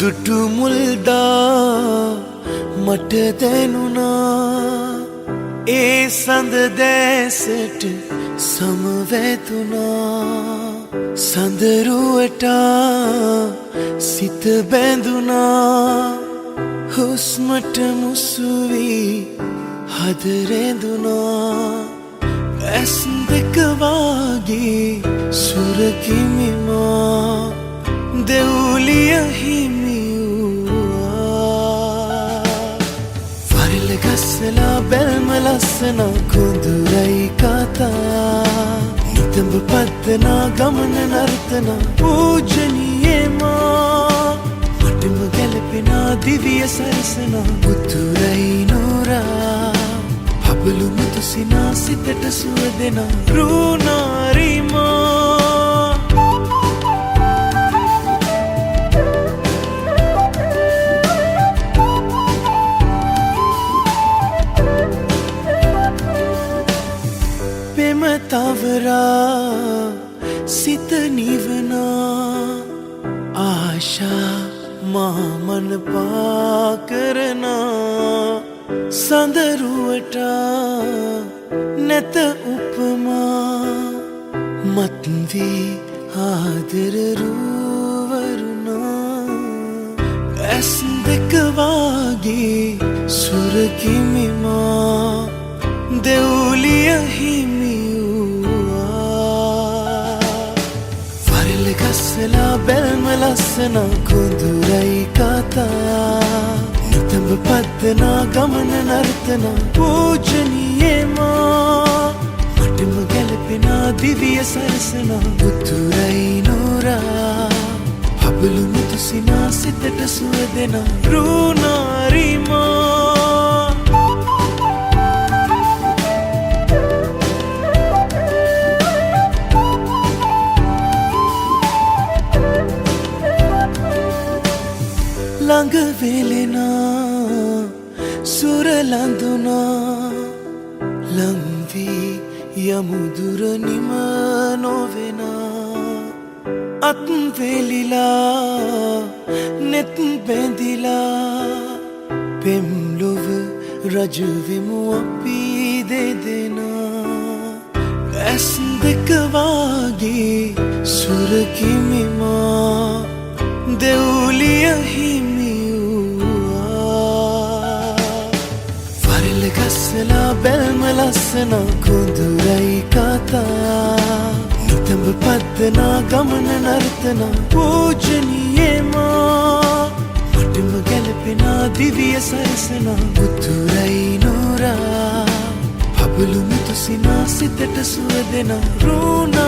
දුටු මුල්දා මට දැනුණා ඒ සඳ දැසට සමවැදුණා සඳරුවට සිත බැඳුණා හුස්මට මුසු වී හද රැඳුණා ඇස් දෙක වාගේ සුරකිමිමා දෙව්ලිය හිමි වූවා වරල ගස්සලා බැල්ම ලස්සන කුඳුරයි කතා නිතඹ පද්දනා ගමන නර්තන පූජනීයමා මටම ගැලපෙනා දිවිය සරසන උතුරයි නෝරා හබලු මුතු සිනා සිතට සුව දෙන රුණාරිමා තවරා සිත නිවනා ආශා මාමන පා කරනා සඳරුවට නැත උපමා මත්වී ආදර රුවරුණා ඇස් දෙක වාගේ සුරකිමිමා දෙව්ලිය හිමි ගස්සලා බැල්ම ලස්සන කුඳුරයි කතා නිතඹ පද්දනා ගමන නර්තන පූජනීයමා මටම ගැලපෙනා දිවිය සරසන උතුරයි නෝරා හබලු මුතු සිනා සිතට සුව දෙන රුණාරිමා ළඟ වෙලෙනා සුර ලඳුනා ලංවී යමුදුර නිම නොවෙනා අත් වෙලිලා නෙත් බැඳිලා පෙම්ලොව රජවෙමු අපි දෙදෙනා ඇස් දෙක වාගේ සුරකිමිමා දෙව්ලිය හිමි ගස්සලා බැල්ම ලස්සන කුඳුරයි කතා නිතඹ පද්දනා ගමන නර්තන පූජනීයමා මටම ගැලපෙනා දිවිය සරසන උතුරයි නෝරා හබලු මුතු සිනා සිතට සුව දෙන රුණා